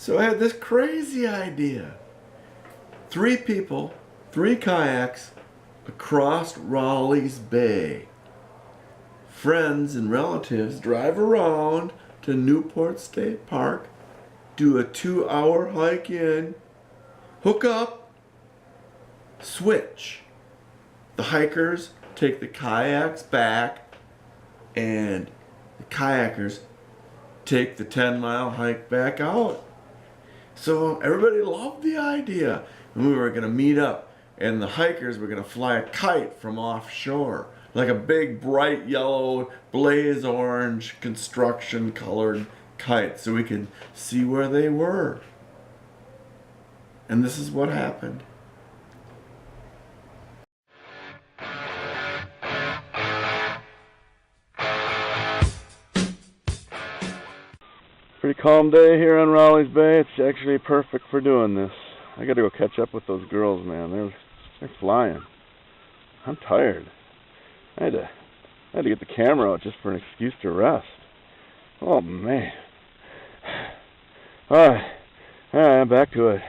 So I had this crazy idea. 3 people, 3 kayaks across Rowley's Bay. Friends and relatives drive around to Newport State Park, do a 2-hour hike in, hook up, switch. The hikers take the kayaks back, and the kayakers take the 10-mile hike back out. So everybody loved the idea. And we were going to meet up, and the hikers were going to fly a kite from offshore, like a big bright yellow, blaze orange, construction colored kite, so we could see where they were. And this is what happened. Pretty calm day here on Rowley's Bay. It's actually perfect for doing this. I gotta go catch up with those girls, man. They're flying. I'm tired. I had to get the camera out just for an excuse to rest. Oh man. Alright, I'm back to it.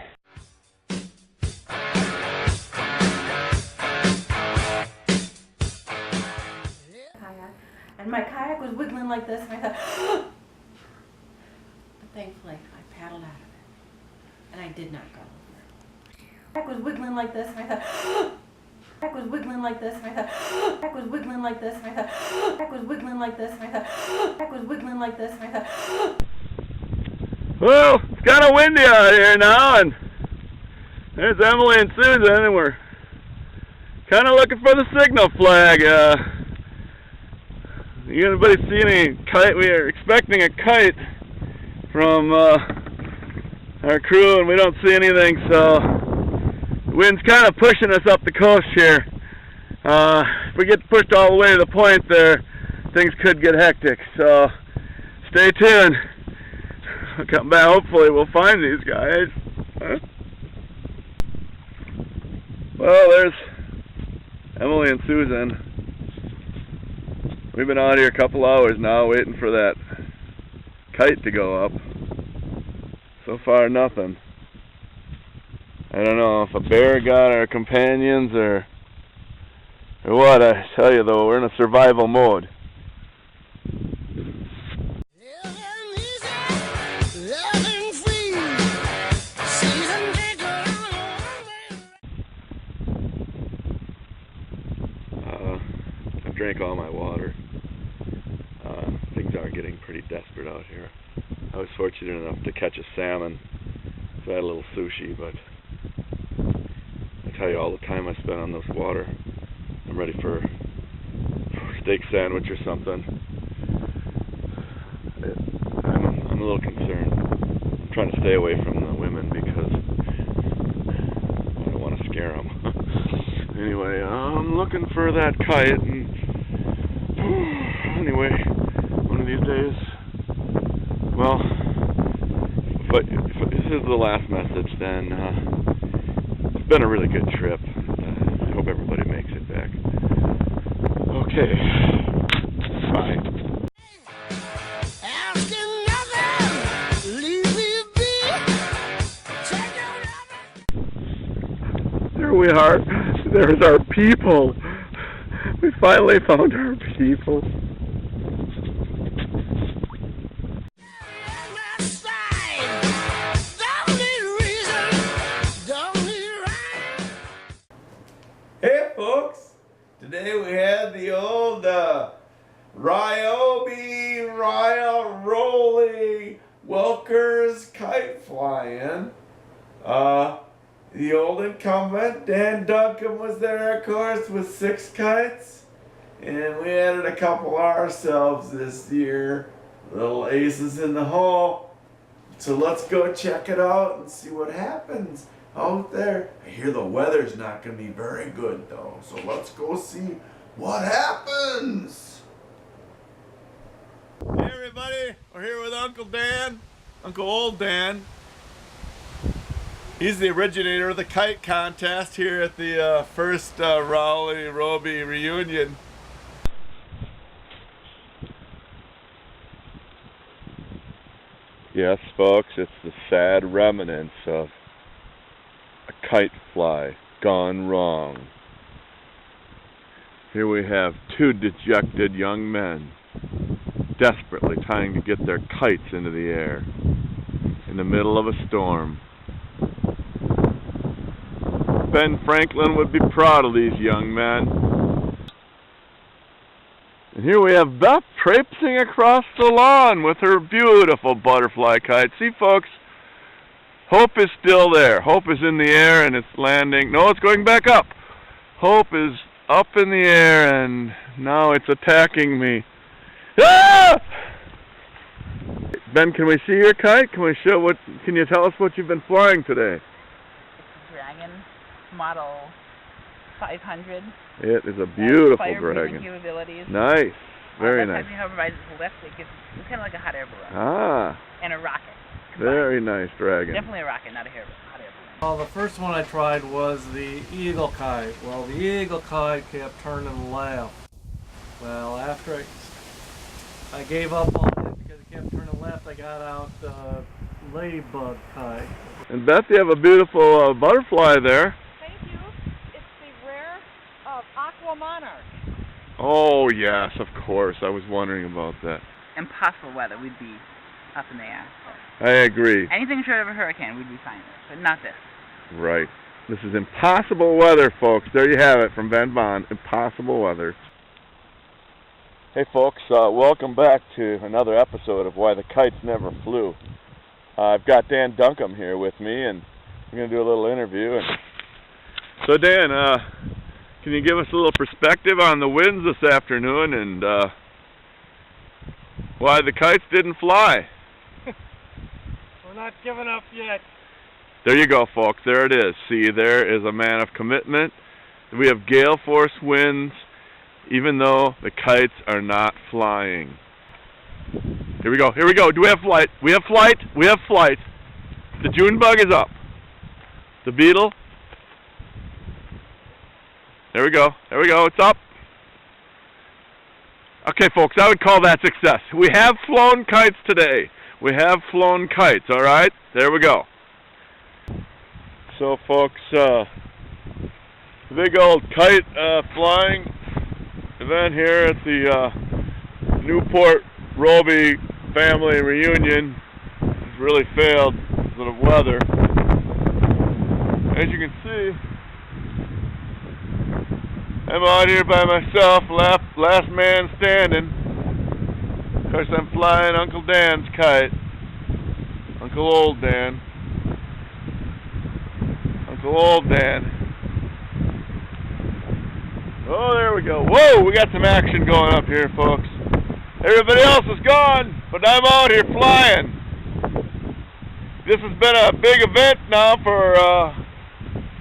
And my kayak was wiggling like this, and I thought, but thankfully I paddled out of it, and I did not go over. The kayak was wiggling like this, and I thought, the kayak was wiggling like this, and I thought, the kayak was wiggling like this, and I thought, the kayak was wiggling like this, and I thought, the kayak was wiggling like this, and I thought. Well, it's kind of windy out here now, and there's Emily and Susan, and we're kind of looking for the signal flag. Anybody see any kite? We are expecting a kite from our crew, and we don't see anything, so the wind's kind of pushing us up the coast here. If we get pushed all the way to the point there, things could get hectic, so stay tuned. I'll come back. Hopefully we'll find these guys. Well, there's Emily and Susan. We've been out here a couple hours now waiting for that kite to go up. So far, nothing. I don't know if a bear got our companions or what. I tell you though, we're in a survival mode. I drank all my water. Things are getting pretty desperate out here. I was fortunate enough to catch a salmon, so I had a little sushi, but I tell you, all the time I spent on this water, I'm ready for a steak sandwich or something. I'm a little concerned. I'm trying to stay away from the women because I don't want to scare them. Anyway, I'm looking for that kite, and anyway, one of these days, well, if this is the last message, then it's been a really good trip. I hope everybody makes it back. Okay, bye. There we are. There's our people. We finally found our people. Hey folks, today we had the old Rowley Welker's kite flying. The old incumbent, Dan Duncan, was there, of course, with 6 kites. And we added a couple ourselves this year. Little aces in the hole. So let's go check it out and see what happens out there. I hear the weather's not going to be very good, though. So let's go see what happens. Hey, everybody. We're here with Uncle Dan. Uncle Old Dan. He's the originator of the kite contest here at the first Rowley Robey reunion. Yes, folks, it's the sad remnants of a kite fly gone wrong. Here we have two dejected young men desperately trying to get their kites into the air in the middle of a storm. Ben Franklin would be proud of these young men. And here we have Beth traipsing across the lawn with her beautiful butterfly kite. See, folks, hope is still there. Hope is in the air and it's landing. No, it's going back up. Hope is up in the air and now it's attacking me. Ah! Ben, can we see your kite? Can you tell us what you've been flying today? It's a Dragon Model 500. It is a beautiful fire-breathing Dragon. capabilities. Nice. Very nice. How it provides lift, it's kind of like a hot air balloon. Ah. And a rocket. Very nice Dragon. Definitely a rocket, not a hot air balloon. Well, the first one I tried was the Eagle Kite. Well, the Eagle Kite kept turning left. Well, after I gave up on it because it kept turning left, I got out the Ladybug Kite. And Beth, you have a beautiful butterfly there. Thank you. It's the rare Aqua Monarch. Oh, yes, of course. I was wondering about that. Impossible weather, we'd be up in the air. I agree. Anything short of a hurricane, we'd be fine with, but not this. Right. This is impossible weather, folks. There you have it from Ben Bond. Impossible weather. Hey, folks. Welcome back to another episode of Why the Kites Never Flew. I've got Dan Duncombe here with me, and we're going to do a little interview. So, Dan, can you give us a little perspective on the winds this afternoon and why the kites didn't fly? We're not giving up yet. There you go, folks. There it is. See, there is a man of commitment. We have gale force winds, even though the kites are not flying. Here we go. Here we go. Do we have flight? We have flight. We have flight. The June bug is up. The beetle. There we go. There we go. It's up. Okay, folks, I would call that success. We have flown kites today. We have flown kites, all right? There we go. So, folks, big old kite flying event here at the Newport Robey family reunion. It's really failed because of weather. As you can see, I'm out here by myself, last man standing. Of course, I'm flying Uncle Dan's kite. Uncle Old Dan. Uncle Old Dan. Oh, there we go. Whoa, we got some action going up here, folks. Everybody else is gone, but I'm out here flying. This has been a big event now for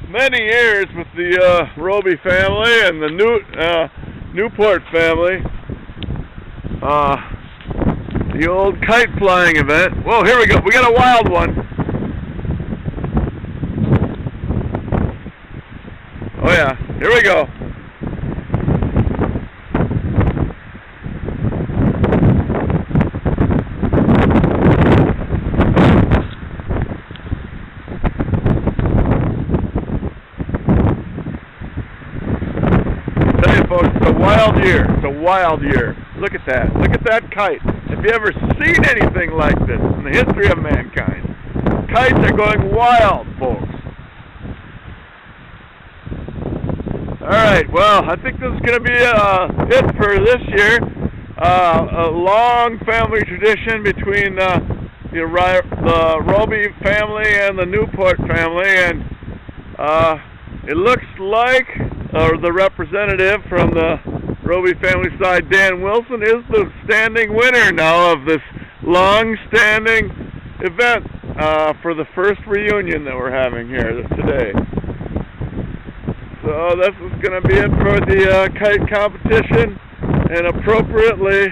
many years with the Robey family and the Newport family. The old kite flying event. Whoa, here we go. We got a wild one. Oh yeah, here we go. Wild year. It's a wild year. Look at that. Look at that kite. Have you ever seen anything like this in the history of mankind? Kites are going wild, folks. Alright, well, I think this is going to be it for this year. A long family tradition between the Robey family and the Newport family, and it looks like the representative from the Robey family side, Dan Wilson, is the standing winner now of this long-standing event for the first reunion that we're having here today. So this is going to be it for the kite competition, and appropriately